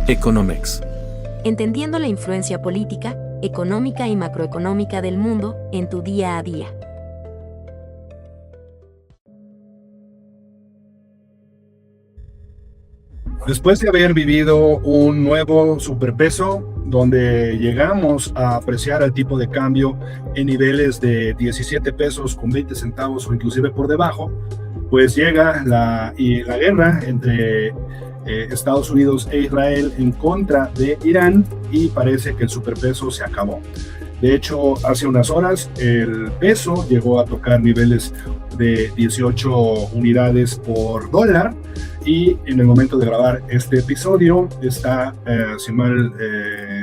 Economex. Entendiendo la influencia política, económica y macroeconómica del mundo en tu día a día. Después de haber vivido un nuevo superpeso, donde llegamos a apreciar el tipo de cambio en niveles de 17 pesos con 20 centavos o inclusive por debajo, pues llega la guerra entre Estados Unidos e Israel en contra de Irán y parece que el superpeso se acabó. De hecho, hace unas horas el peso llegó a tocar niveles de 18 unidades por dólar y en el momento de grabar este episodio está, si mal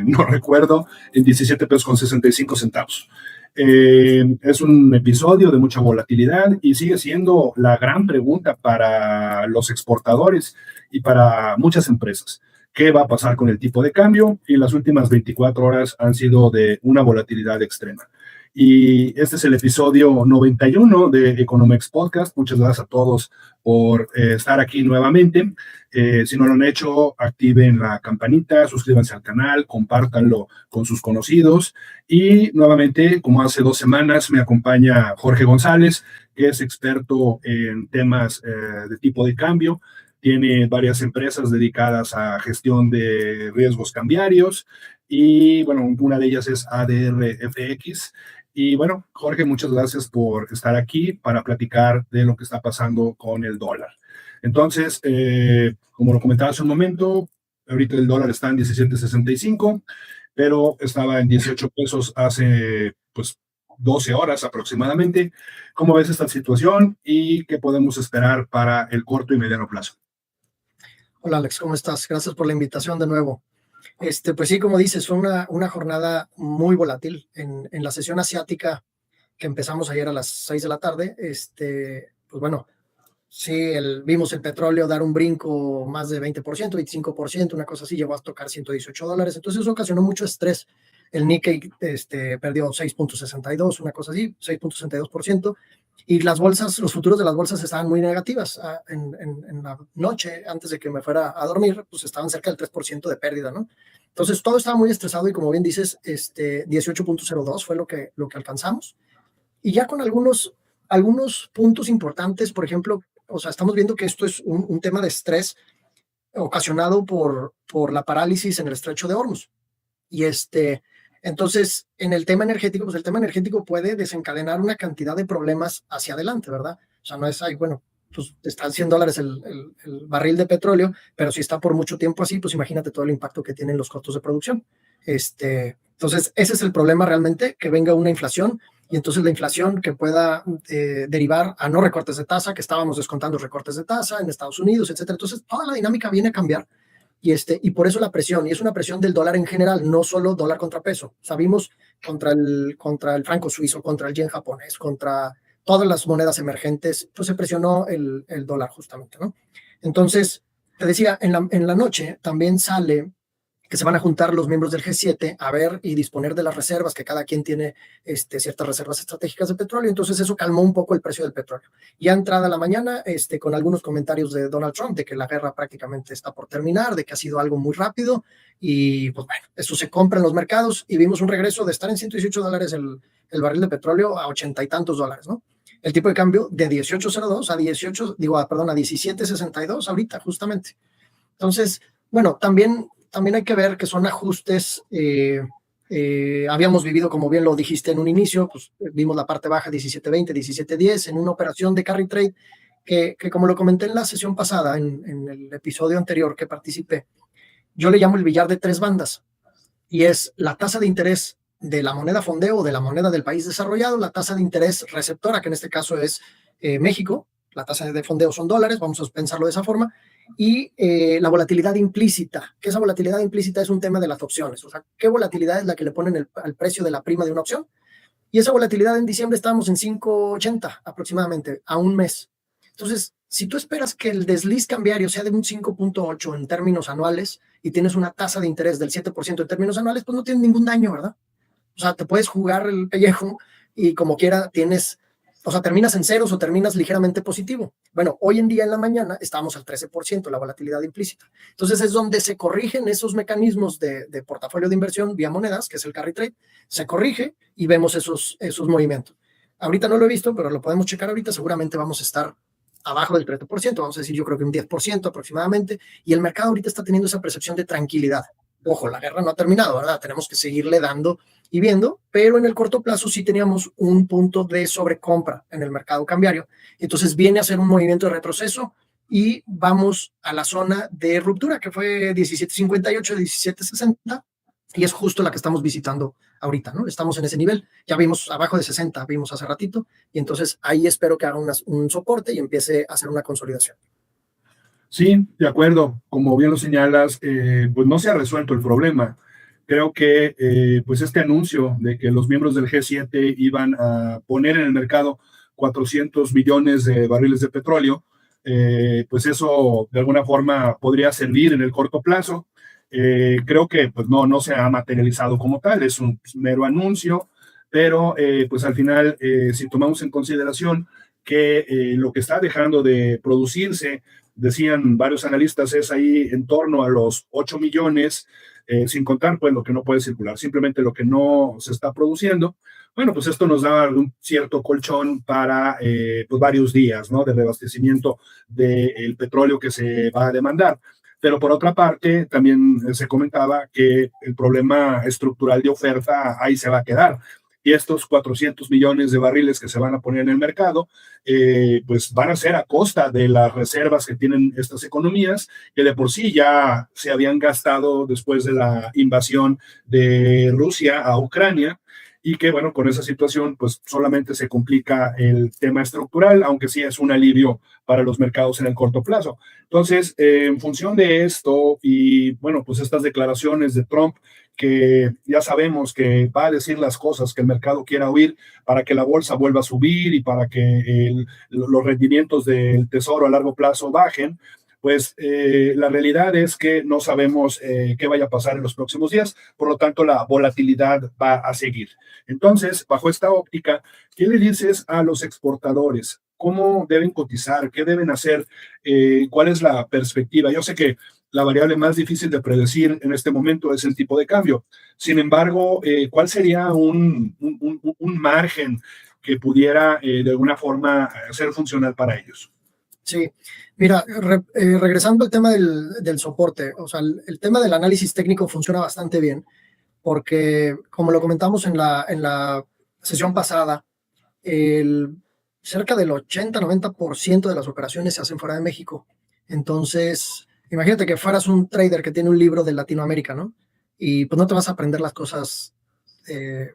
no recuerdo, en 17 pesos con 65 centavos. Es un episodio de mucha volatilidad y sigue siendo la gran pregunta para los exportadores y para muchas empresas. ¿Qué va a pasar con el tipo de cambio? Y las últimas 24 horas han sido de una volatilidad extrema. Y este es el episodio 91 de Economex Podcast. Muchas gracias a todos por estar aquí nuevamente. Si no lo han hecho, activen la campanita, suscríbanse al canal, compártanlo con sus conocidos. Y nuevamente, como hace 2 semanas, me acompaña Jorge González, que es experto en temas de tipo de cambio. Tiene varias empresas dedicadas a gestión de riesgos cambiarios y, bueno, una de ellas es ADR-FX. Y, bueno, Jorge, muchas gracias por estar aquí para platicar de lo que está pasando con el dólar. Entonces, como lo comentaba hace un momento, ahorita el dólar está en 17.65, pero estaba en 18 pesos hace, pues, 12 horas aproximadamente. ¿Cómo ves esta situación y qué podemos esperar para el corto y mediano plazo? Hola Alex, ¿cómo estás? Gracias por la invitación de nuevo. Pues sí, como dices, fue una jornada muy volátil. En la sesión asiática que empezamos ayer a las 6 de la tarde, pues bueno, sí, vimos el petróleo dar un brinco más de 20%, 25%, una cosa así, llegó a tocar $118. Entonces eso ocasionó mucho estrés. El Nikkei perdió 6.62, una cosa así, 6.62%. Y las bolsas, los futuros de las bolsas estaban muy negativas. En la noche, antes de que me fuera a dormir, pues estaban cerca del 3% de pérdida, ¿no? Entonces todo estaba muy estresado y como bien dices, 18.02 fue lo que alcanzamos. Y ya con algunos puntos importantes, por ejemplo, o sea, estamos viendo que esto es un tema de estrés ocasionado por la parálisis en el estrecho de Hormuz. Y entonces, en el tema energético, pues el tema energético puede desencadenar una cantidad de problemas hacia adelante, ¿verdad? O sea, no es, bueno, pues está en $100 el barril de petróleo, pero si está por mucho tiempo así, pues imagínate todo el impacto que tienen los costos de producción. Entonces, ese es el problema realmente, que venga una inflación y entonces la inflación que pueda derivar a no recortes de tasa, que estábamos descontando recortes de tasa en Estados Unidos, etcétera. Entonces, toda la dinámica viene a cambiar. Y por eso la presión, y es una presión del dólar en general, no solo dólar contra peso. Sabimos contra el franco suizo, contra el yen japonés, contra todas las monedas emergentes, pues se presionó el dólar justamente, ¿no? Entonces, te decía, en la noche también sale que se van a juntar los miembros del G7 a ver y disponer de las reservas, que cada quien tiene ciertas reservas estratégicas de petróleo. Entonces eso calmó un poco el precio del petróleo. Ya entrada la mañana, con algunos comentarios de Donald Trump, de que la guerra prácticamente está por terminar, de que ha sido algo muy rápido, y pues bueno, eso se compra en los mercados, y vimos un regreso de estar en $118 el barril de petróleo a 80 y tantos dólares, ¿no? El tipo de cambio de 18.02 a 17.62 ahorita, justamente. Entonces, bueno, también hay que ver que son ajustes. Habíamos vivido, como bien lo dijiste en un inicio, pues vimos la parte baja 17.20, 17.10 en una operación de carry trade que como lo comenté en la sesión pasada, en el episodio anterior que participé, yo le llamo el billar de 3 bandas, y es la tasa de interés de la moneda fondeo o de la moneda del país desarrollado, la tasa de interés receptora, que en este caso es México. La tasa de fondeo son dólares, vamos a pensarlo de esa forma, y la volatilidad implícita, que esa volatilidad implícita es un tema de las opciones. O sea, ¿qué volatilidad es la que le ponen al precio de la prima de una opción? Y esa volatilidad en diciembre estábamos en 5.80 aproximadamente, a un mes. Entonces, si tú esperas que el desliz cambiario sea de un 5.8 en términos anuales y tienes una tasa de interés del 7% en términos anuales, pues no tienes ningún daño, ¿verdad? O sea, te puedes jugar el pellejo y como quiera tienes O sea, terminas en ceros o terminas ligeramente positivo. Bueno, hoy en día en la mañana estamos al 13%, la volatilidad implícita. Entonces es donde se corrigen esos mecanismos de portafolio de inversión vía monedas, que es el carry trade, se corrige y vemos esos movimientos. Ahorita no lo he visto, pero lo podemos checar ahorita. Seguramente vamos a estar abajo del 13%, vamos a decir yo creo que un 10% aproximadamente, y el mercado ahorita está teniendo esa percepción de tranquilidad. Ojo, la guerra no ha terminado, ¿verdad? Tenemos que seguirle dando y viendo, pero en el corto plazo sí teníamos un punto de sobrecompra en el mercado cambiario. Entonces viene a ser un movimiento de retroceso y vamos a la zona de ruptura, que fue 17.58, 17.60, y es justo la que estamos visitando ahorita, ¿no? Estamos en ese nivel, ya vimos abajo de 60, vimos hace ratito, y entonces ahí espero que haga un soporte y empiece a hacer una consolidación. Sí, de acuerdo. Como bien lo señalas, pues no se ha resuelto el problema. Creo que pues este anuncio de que los miembros del G7 iban a poner en el mercado 400 millones de barriles de petróleo, pues eso de alguna forma podría servir en el corto plazo. Creo que pues no se ha materializado como tal, es un mero anuncio, pero pues al final, si tomamos en consideración que lo que está dejando de producirse, decían varios analistas, es ahí en torno a los 8 millones, sin contar pues lo que no puede circular, simplemente lo que no se está produciendo. Bueno, pues esto nos da un cierto colchón para pues varios días, ¿no? De reabastecimiento del petróleo que se va a demandar. Pero por otra parte, también se comentaba que el problema estructural de oferta ahí se va a quedar. Y estos 400 millones de barriles que se van a poner en el mercado, pues van a ser a costa de las reservas que tienen estas economías, que de por sí ya se habían gastado después de la invasión de Rusia a Ucrania, y que, bueno, con esa situación, pues solamente se complica el tema estructural, aunque sí es un alivio para los mercados en el corto plazo. Entonces, en función de esto y, bueno, pues estas declaraciones de Trump, que ya sabemos que va a decir las cosas que el mercado quiera oír para que la bolsa vuelva a subir y para que los rendimientos del tesoro a largo plazo bajen, pues la realidad es que no sabemos qué vaya a pasar en los próximos días, por lo tanto la volatilidad va a seguir. Entonces, bajo esta óptica, ¿qué le dices a los exportadores? ¿Cómo deben cotizar? ¿Qué deben hacer? ¿Cuál es la perspectiva? Yo sé que la variable más difícil de predecir en este momento es el tipo de cambio. Sin embargo, ¿cuál sería un margen que pudiera de alguna forma ser funcional para ellos? Sí, mira, regresando al tema del soporte, o sea, el tema del análisis técnico funciona bastante bien, porque como lo comentamos en la sesión pasada, cerca del 80-90% de las operaciones se hacen fuera de México. Entonces, imagínate que fueras un trader que tiene un libro de Latinoamérica, ¿no? Y pues no te vas a aprender las cosas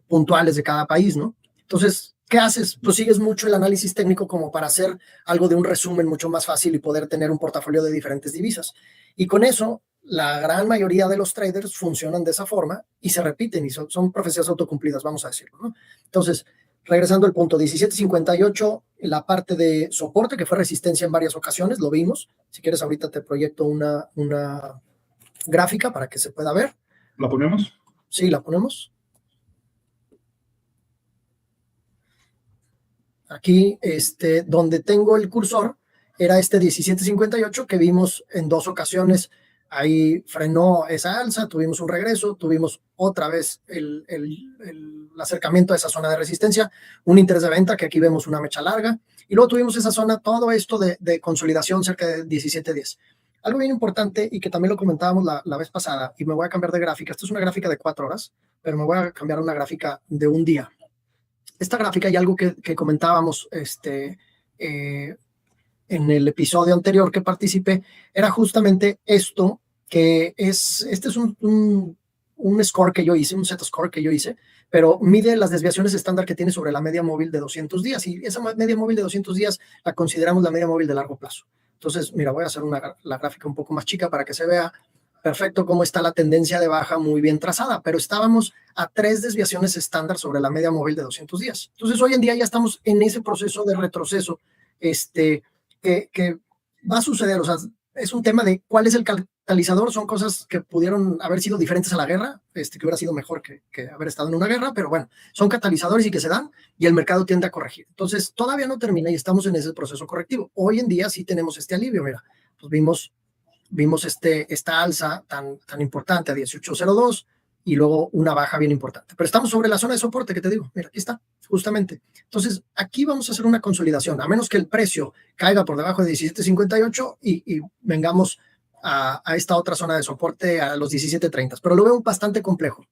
puntuales de cada país, ¿no? Entonces, ¿qué haces? Pues sigues mucho el análisis técnico como para hacer algo de un resumen mucho más fácil y poder tener un portafolio de diferentes divisas. Y con eso, la gran mayoría de los traders funcionan de esa forma y se repiten y son profecías autocumplidas, vamos a decirlo, ¿no? Entonces, regresando al punto 17.58, la parte de soporte, que fue resistencia en varias ocasiones, lo vimos. Si quieres, ahorita te proyecto una gráfica para que se pueda ver. ¿La ponemos? Sí, la ponemos. Aquí, donde tengo el cursor, era 17.58 que vimos en dos ocasiones. Ahí frenó esa alza, tuvimos un regreso, tuvimos otra vez el acercamiento a esa zona de resistencia, un interés de venta, que aquí vemos una mecha larga, y luego tuvimos esa zona, todo esto de consolidación cerca de 17.10. Algo bien importante y que también lo comentábamos la vez pasada, y me voy a cambiar de gráfica. Esta es una gráfica de 4 horas, pero me voy a cambiar a una gráfica de un día. Esta gráfica y algo que comentábamos en el episodio anterior que participé, era justamente esto, este es un score que yo hice, un set score que yo hice, pero mide las desviaciones estándar que tiene sobre la media móvil de 200 días, y esa media móvil de 200 días la consideramos la media móvil de largo plazo. Entonces, mira, voy a hacer la gráfica un poco más chica para que se vea perfecto cómo está la tendencia de baja muy bien trazada, pero estábamos a 3 desviaciones estándar sobre la media móvil de 200 días. Entonces, hoy en día ya estamos en ese proceso de retroceso que va a suceder. O sea, es un tema de cuál es el catalizador son cosas que pudieron haber sido diferentes a la guerra, que hubiera sido mejor que haber estado en una guerra, pero bueno, son catalizadores y que se dan y el mercado tiende a corregir. Entonces, todavía no termina y estamos en ese proceso correctivo. Hoy en día sí tenemos este alivio, mira, pues vimos esta alza tan importante a 18.02 y luego una baja bien importante. Pero estamos sobre la zona de soporte que te digo, mira, aquí está, justamente. Entonces, aquí vamos a hacer una consolidación, a menos que el precio caiga por debajo de 17.58 y vengamos a esta otra zona de soporte a los 17.30. Pero lo veo bastante complejo.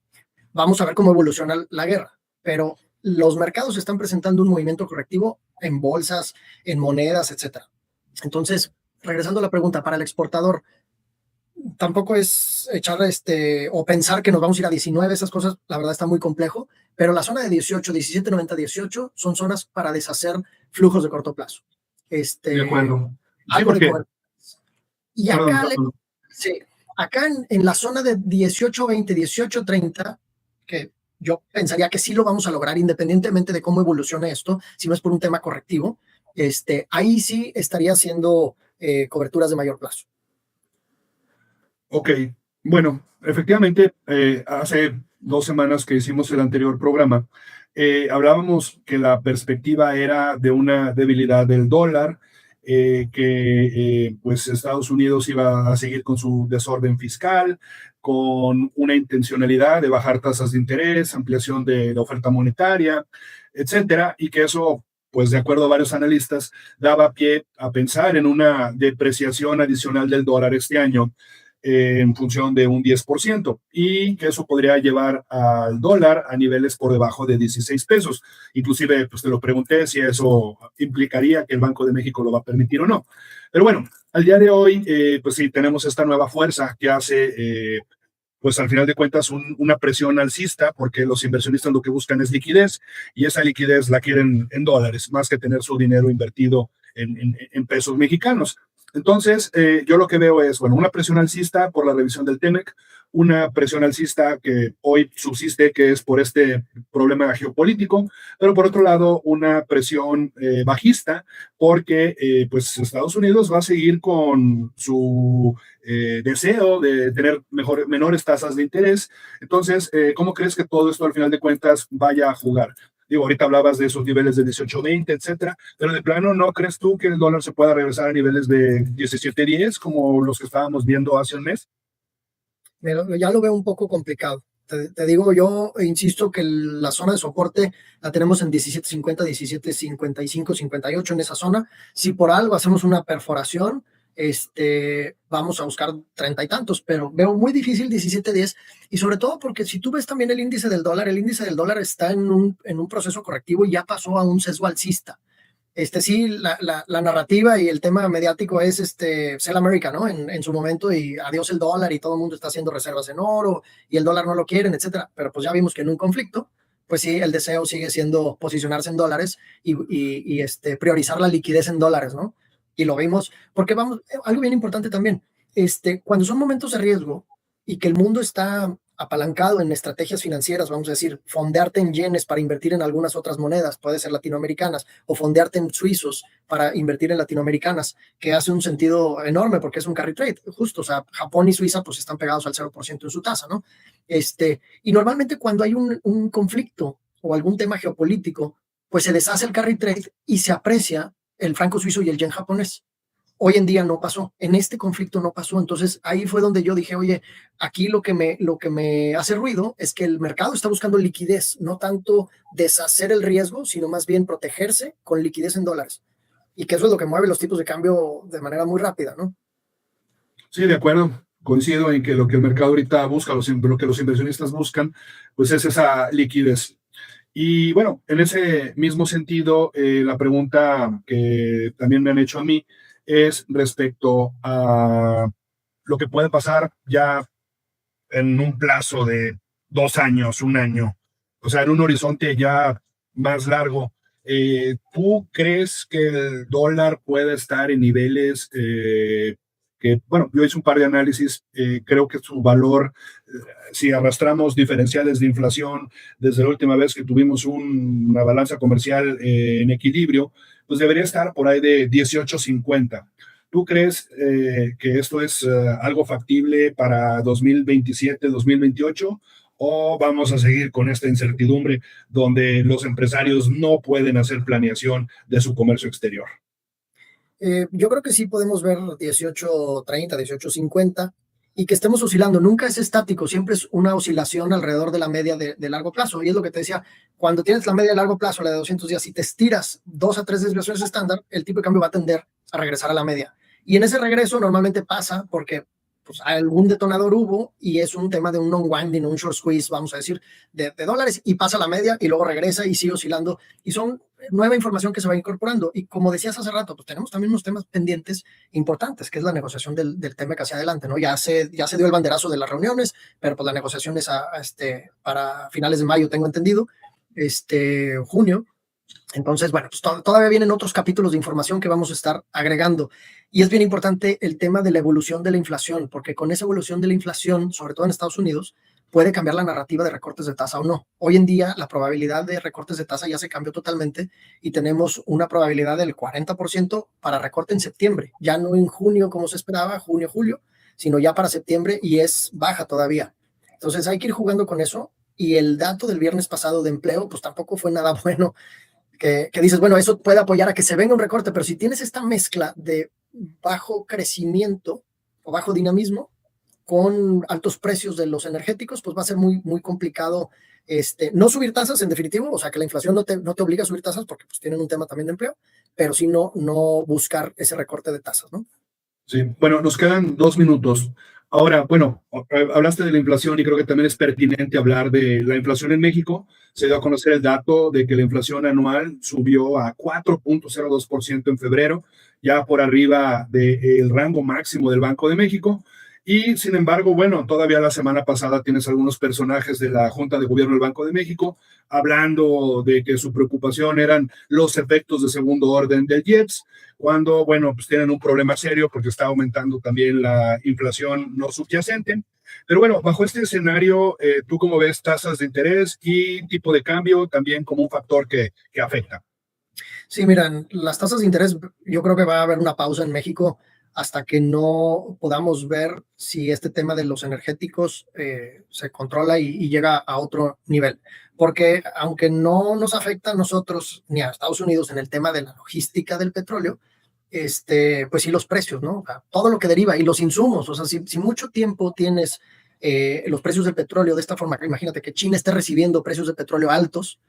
Vamos a ver cómo evoluciona la guerra. Pero los mercados están presentando un movimiento correctivo en bolsas, en monedas, etcétera. Entonces, regresando a la pregunta, para el exportador, tampoco es echar o pensar que nos vamos a ir a 19, esas cosas, la verdad está muy complejo, pero la zona de 18, 17, 90, 18 son zonas para deshacer flujos de corto plazo. De acuerdo. Sí, Algo porque, de cobertura. Y acá, sí, acá en la zona de 18, 20, 18, 30, que yo pensaría que sí lo vamos a lograr independientemente de cómo evolucione esto, si no es por un tema correctivo, ahí sí estaría haciendo coberturas de mayor plazo. Ok, bueno, efectivamente, hace 2 semanas que hicimos el anterior programa, hablábamos que la perspectiva era de una debilidad del dólar, que pues Estados Unidos iba a seguir con su desorden fiscal, con una intencionalidad de bajar tasas de interés, ampliación de la oferta monetaria, etcétera, y que eso, pues de acuerdo a varios analistas, daba pie a pensar en una depreciación adicional del dólar este año en función de un 10%, y que eso podría llevar al dólar a niveles por debajo de 16 pesos. Inclusive, pues te lo pregunté si eso implicaría que el Banco de México lo va a permitir o no. Pero bueno, al día de hoy, pues sí, tenemos esta nueva fuerza que hace, pues al final de cuentas, una presión alcista, porque los inversionistas lo que buscan es liquidez, y esa liquidez la quieren en dólares, más que tener su dinero invertido en pesos mexicanos. Entonces, yo lo que veo es, bueno, una presión alcista por la revisión del TEMEC, una presión alcista que hoy subsiste, que es por este problema geopolítico, pero por otro lado, una presión bajista, porque pues Estados Unidos va a seguir con su deseo de tener menores tasas de interés. Entonces, ¿cómo crees que todo esto al final de cuentas vaya a jugar? Digo, ahorita hablabas de esos niveles de 18.20, etcétera, pero de plano, ¿no crees tú que el dólar se pueda regresar a niveles de 17.10 como los que estábamos viendo hace un mes? Ya lo veo un poco complicado. Te digo, yo insisto que la zona de soporte la tenemos en 17.50, 17.55, 58 en esa zona. Si por algo hacemos una perforación, vamos a buscar 30 y tantos, pero veo muy difícil 17.10, y sobre todo porque si tú ves también el índice del dólar está en un proceso correctivo y ya pasó a un sesgo alcista. Sí, la narrativa y el tema mediático es Sell America, ¿no? En su momento, y adiós el dólar, y todo el mundo está haciendo reservas en oro y el dólar no lo quieren, etcétera. Pero pues ya vimos que en un conflicto, pues sí, el deseo sigue siendo posicionarse en dólares y priorizar la liquidez en dólares, ¿no? Y lo vimos, porque vamos, algo bien importante también, cuando son momentos de riesgo y que el mundo está apalancado en estrategias financieras, vamos a decir, fondearte en yenes para invertir en algunas otras monedas, puede ser latinoamericanas, o fondearte en suizos para invertir en latinoamericanas, que hace un sentido enorme porque es un carry trade, justo, o sea, Japón y Suiza pues están pegados al 0% en su tasa, ¿no? Y normalmente cuando hay un conflicto o algún tema geopolítico, pues se deshace el carry trade y se aprecia el franco suizo y el yen japonés. Hoy en día no pasó, en este conflicto no pasó, entonces ahí fue donde yo dije, oye, aquí lo que me hace ruido es que el mercado está buscando liquidez, no tanto deshacer el riesgo, sino más bien protegerse con liquidez en dólares, y que eso es lo que mueve los tipos de cambio de manera muy rápida, ¿no? Sí, de acuerdo. Coincido en que lo que el mercado ahorita busca, lo que los inversionistas buscan, pues es esa liquidez. Y bueno, en ese mismo sentido, la pregunta que también me han hecho a mí es respecto a lo que puede pasar ya en un plazo de 2 años, un año, o sea, en un horizonte ya más largo. ¿Tú crees que el dólar puede estar en niveles que, bueno, yo hice un par de análisis, creo que su valor, si arrastramos diferenciales de inflación desde la última vez que tuvimos una balanza comercial en equilibrio, pues debería estar por ahí de 18.50. ¿Tú crees que esto es algo factible para 2027, 2028? ¿O vamos a seguir con esta incertidumbre donde los empresarios no pueden hacer planeación de su comercio exterior? Yo creo que sí podemos ver 18.30, 18.50 y que estemos oscilando. Nunca es estático, siempre es una oscilación alrededor de la media de largo plazo. Y es lo que te decía, cuando tienes la media de largo plazo, la de 200 días, si te estiras 2 a 3 desviaciones estándar, el tipo de cambio va a tender a regresar a la media. Y en ese regreso normalmente pasa porque pues, algún detonador hubo y es un tema de un unwinding, un short squeeze, vamos a decir, de dólares, y pasa la media y luego regresa y sigue oscilando. Y son nueva información que se va incorporando. Y como decías hace rato, pues tenemos también unos temas pendientes importantes, que es la negociación del tema que hacia adelante, ¿no? Ya se dio el banderazo de las reuniones, pero pues la negociación es para finales de mayo, tengo entendido, junio. Entonces, bueno, pues todavía vienen otros capítulos de información que vamos a estar agregando. Y es bien importante el tema de la evolución de la inflación, porque con esa evolución de la inflación, sobre todo en Estados Unidos, puede cambiar la narrativa de recortes de tasa o no. Hoy en día, la probabilidad de recortes de tasa ya se cambió totalmente y tenemos una probabilidad del 40% para recorte en septiembre, ya no en junio como se esperaba, junio, julio, sino ya para septiembre, y es baja todavía. Entonces hay que ir jugando con eso, y el dato del viernes pasado de empleo, pues tampoco fue nada bueno, que dices, bueno, eso puede apoyar a que se venga un recorte, pero si tienes esta mezcla de bajo crecimiento o bajo dinamismo con altos precios de los energéticos, pues va a ser muy, muy complicado no subir tasas en definitivo, o sea que la inflación no te obliga a subir tasas porque pues tienen un tema también de empleo, pero sí no buscar ese recorte de tasas, ¿no? Sí, bueno, nos quedan 2 minutos. Ahora, bueno, hablaste de la inflación y creo que también es pertinente hablar de la inflación en México. Se dio a conocer el dato de que la inflación anual subió a 4.02% en febrero, ya por arriba del rango máximo del Banco de México. Y sin embargo, bueno, todavía la semana pasada tienes algunos personajes de la Junta de Gobierno del Banco de México hablando de que su preocupación eran los efectos de segundo orden del IEPS, cuando, bueno, pues tienen un problema serio porque está aumentando también la inflación no subyacente. Pero bueno, bajo este escenario, ¿tú cómo ves tasas de interés y tipo de cambio también como un factor que afecta? Sí, miran, las tasas de interés, yo creo que va a haber una pausa en México hasta que no podamos ver si este tema de los energéticos se controla y llega a otro nivel. Porque aunque no nos afecta a nosotros ni a Estados Unidos en el tema de la logística del petróleo, pues sí los precios, ¿no? O sea, todo lo que deriva y los insumos. O sea, si mucho tiempo tienes los precios del petróleo de esta forma, imagínate que China esté recibiendo precios de petróleo altos,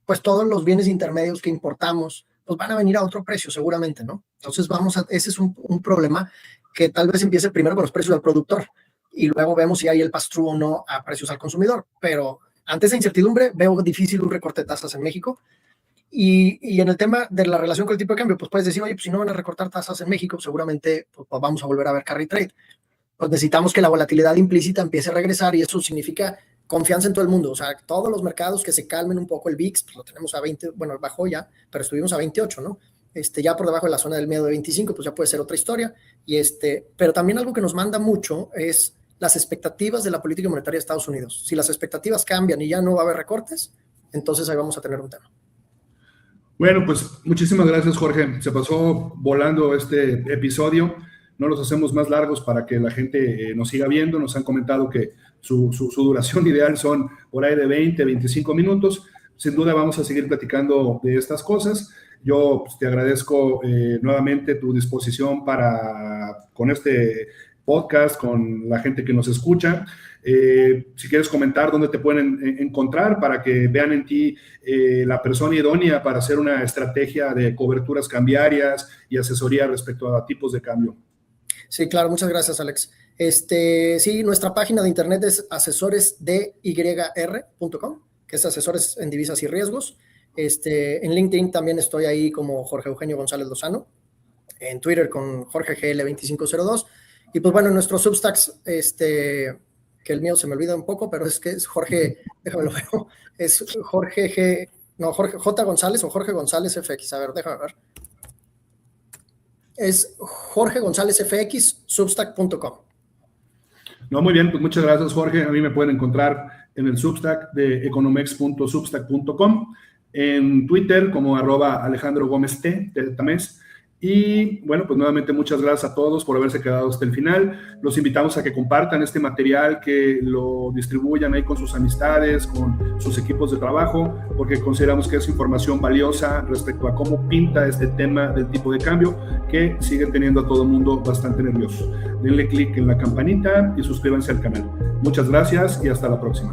pues todos los bienes intermedios que importamos pues van a venir a otro precio seguramente, ¿no? Entonces ese es un problema que tal vez empiece primero con los precios al productor y luego vemos si hay el pass-through o no a precios al consumidor, pero ante esa incertidumbre veo difícil un recorte de tasas en México. Y en el tema de la relación con el tipo de cambio, pues puedes decir, oye, pues si no van a recortar tasas en México, seguramente pues vamos a volver a ver carry trade. Pues necesitamos que la volatilidad implícita empiece a regresar y eso significa confianza en todo el mundo, o sea, todos los mercados que se calmen un poco. El VIX, pues lo tenemos a 20, bueno, bajó ya, pero estuvimos a 28, ¿no? Ya por debajo de la zona del miedo de 25, pues ya puede ser otra historia. Pero también algo que nos manda mucho es las expectativas de la política monetaria de Estados Unidos. Si las expectativas cambian y ya no va a haber recortes, entonces ahí vamos a tener un tema. Bueno, pues muchísimas gracias, Jorge. Se pasó volando este episodio. No los hacemos más largos para que la gente nos siga viendo. Nos han comentado que su duración ideal son por ahí de 20, 25 minutos. Sin duda vamos a seguir platicando de estas cosas. Yo pues, te agradezco nuevamente tu disposición con este podcast, con la gente que nos escucha. Si quieres comentar dónde te pueden encontrar para que vean en ti la persona idónea para hacer una estrategia de coberturas cambiarias y asesoría respecto a tipos de cambio. Sí, claro, muchas gracias, Alex. Sí, nuestra página de internet es asesoresdyr.com, que es asesores en divisas y riesgos. En LinkedIn también estoy ahí como Jorge Eugenio González Lozano, en Twitter con Jorge GL2502, y pues bueno, en nuestros Substacks, que el mío se me olvida un poco, pero es que es Jorge, déjame lo veo, es Jorge J. González o Jorge González FX, a ver, déjame ver. Es Jorge González FX, substack.com. No, muy bien, pues muchas gracias, Jorge. A mí me pueden encontrar en el Substack de economex.substack.com, en Twitter como @Alejandro Gómez T, Tamés, Y bueno, pues nuevamente muchas gracias a todos por haberse quedado hasta el final. Los invitamos a que compartan este material, que lo distribuyan ahí con sus amistades, con sus equipos de trabajo, porque consideramos que es información valiosa respecto a cómo pinta este tema del tipo de cambio que sigue teniendo a todo el mundo bastante nervioso. Denle clic en la campanita y suscríbanse al canal. Muchas gracias y hasta la próxima.